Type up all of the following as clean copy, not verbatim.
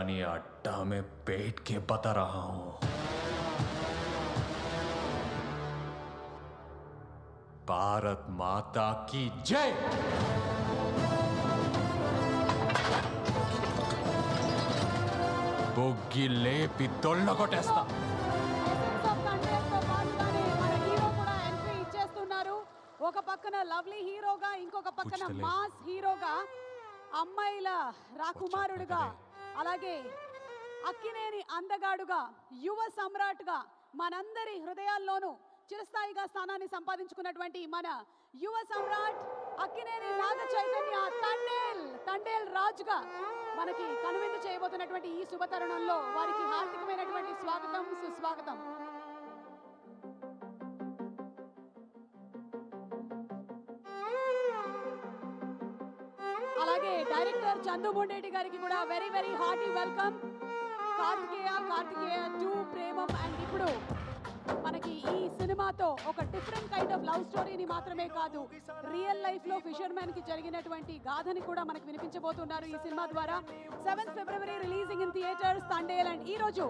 पुरानी अड्डा में बैठ के बता रहा हूं। भारत माता की जय। బొగ్గి లేపి తొళ్ళగొట్టేస్తా। ఒక పక్కన లవ్లీ హీరోగా, ఇంకొక పక్కన మాస్ హీరోగా, అమ్మాయిల రాకుమారుడుగా, అలాగే అక్కినేని అందగాడుగా, యువ సమ్రాట్గా మనందరి హృదయాల్లోనూ చిరస్థాయిగా స్థానాన్ని సంపాదించుకున్నటువంటి మన యువ సమ్రాట్ అక్కినేని నాగ చైతన్య తండేల్ రాజుగా మనకి కనువిందు చేయబోతున్నటువంటి ఈ శుభతరుణంలో వారికి హార్దికమైనటువంటి స్వాగతం, సుస్వాగతం. అలాగే డైరెక్టర్ చందు మొండేటి గారికి కూడా very very hearty welcome. Karthikeya 2 Premam. And ఇప్పుడు మనకి ఈ సినిమాతో ఒక డిఫరెంట్ కైండ్ ఆఫ్ లవ్ స్టోరీని మాత్రమే కాదు, రియల్ లైఫ్ లో ఫిషర్మెన్ కి జరిగినటువంటి గాథని కూడా మనకు వినిపించబోతున్నారు ఈ సినిమా ద్వారా. 7th February releasing in theatres Thandel. And ఈ రోజు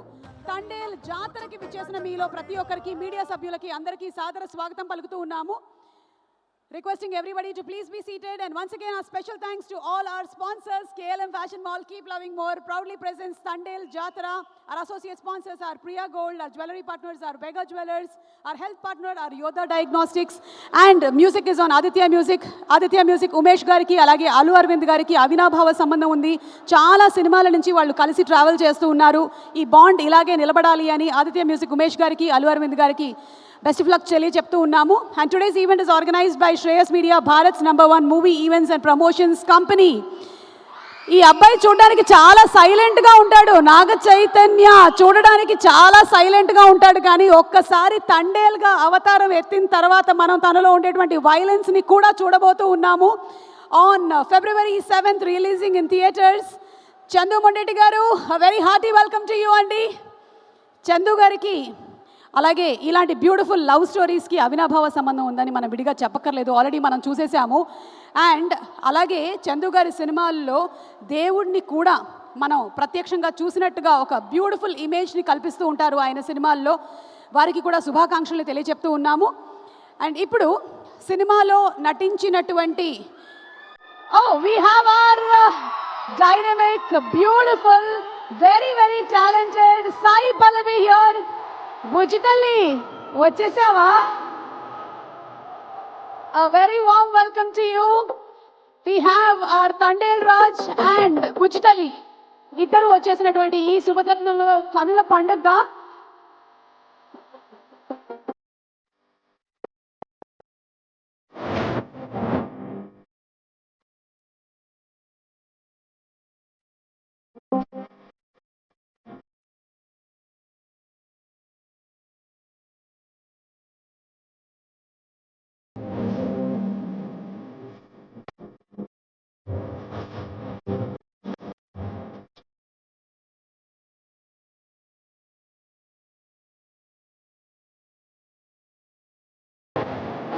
తండేల్ జాతరకి విచ్చేసిన మీలో ప్రతి ఒక్కరికి, మీడియా సభ్యులకి అందరికీ సాదర స్వాగతం పలుకుతూ ఉన్నాము. Requesting everybody to please be seated, and once again our special thanks to all our sponsors. KLM Fashion Mall, Keep Loving More, proudly presents Tandel Jatara. Our associate sponsors are Priya Gold, our jewelry partners are Vega Jewelers, our health partner are Yoda Diagnostics, and music is on Aditya Music. Umesh gariki alage Alu Arvind gariki avinabhava sambandham undi. Chaala సినిమాల నుంచి వాళ్ళు కలిసి travel చేస్తూ ఉన్నారు. ఈ bond ఇలాగే నిలబడాలి అని Aditya Music ఉమేష్ గారికి, అలు అరవింద్ గారికి బెస్ట్ ఆఫ్ లక్ చెప్తూ ఉన్నాము. And today's event is organised by Shreyas media, Bharats #1 movie events and promotions company. ఈ అబ్బాయి చూడడానికి చాలా సైలెంట్గా ఉంటాడు, నాగ చైతన్య చూడడానికి చాలా సైలెంట్గా ఉంటాడు, కానీ ఒక్కసారి తండేల్గా అవతారం ఎత్తిన తర్వాత మనం తనలో ఉండేటువంటి వైలెన్స్ని కూడా చూడబోతూ ఉన్నాము. On February 7th releasing in theatres. Chandu Mondeti గారు, very hearty welcome to you అండి. చందు గారికి అలాగే ఇలాంటి బ్యూటిఫుల్ లవ్ స్టోరీస్కి అవినాభావ సంబంధం ఉందని మనం విడిగా చెప్పక్కర్లేదు, ఆల్రెడీ మనం చూసేసాము. అండ్ అలాగే చందు గారి సినిమాల్లో దేవుడిని కూడా మనం ప్రత్యక్షంగా చూసినట్టుగా ఒక బ్యూటిఫుల్ ఇమేజ్ని కల్పిస్తూ ఉంటారు ఆయన సినిమాల్లో. వారికి కూడా శుభాకాంక్షలు తెలియజెప్తూ ఉన్నాము. అండ్ ఇప్పుడు సినిమాలో నటించినటువంటి we have our dynamic, beautiful, very very talented Sai Pallavi here. బుజ్జితల్లి వచ్చేసావా? A very warm welcome to you. We have our Tandel Raj and బుజ్జితల్లి ఇద్దరు వచ్చేసినటువంటి ఈ శుభతరుణంలో కనుల పండుగ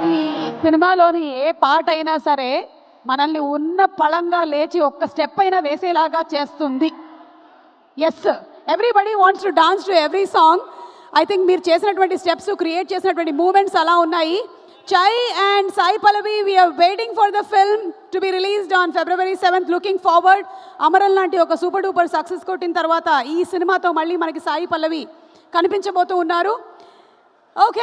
ఈ సినిమాలోని ఏ పాట అయినా సరే మనల్ని ఉన్న పళంగా లేచి ఒక్క స్టెప్ అయినా వేసేలాగా చేస్తుంది. Yes, everybody wants to dance to every song. I think మీరు చేసినటువంటి స్టెప్స్, క్రియేట్ చేసినటువంటి మూమెంట్స్ అలా ఉన్నాయి. Chai and Sai Pallavi, we are waiting for the film to be released on February 7th. Looking forward. Amaral లాంటి ఒక super duper success కొట్టిన తర్వాత ఈ సినిమాతో మళ్ళీ మనకి సాయి పల్లవి కనిపించబోతూ ఉన్నారు. ఓకే.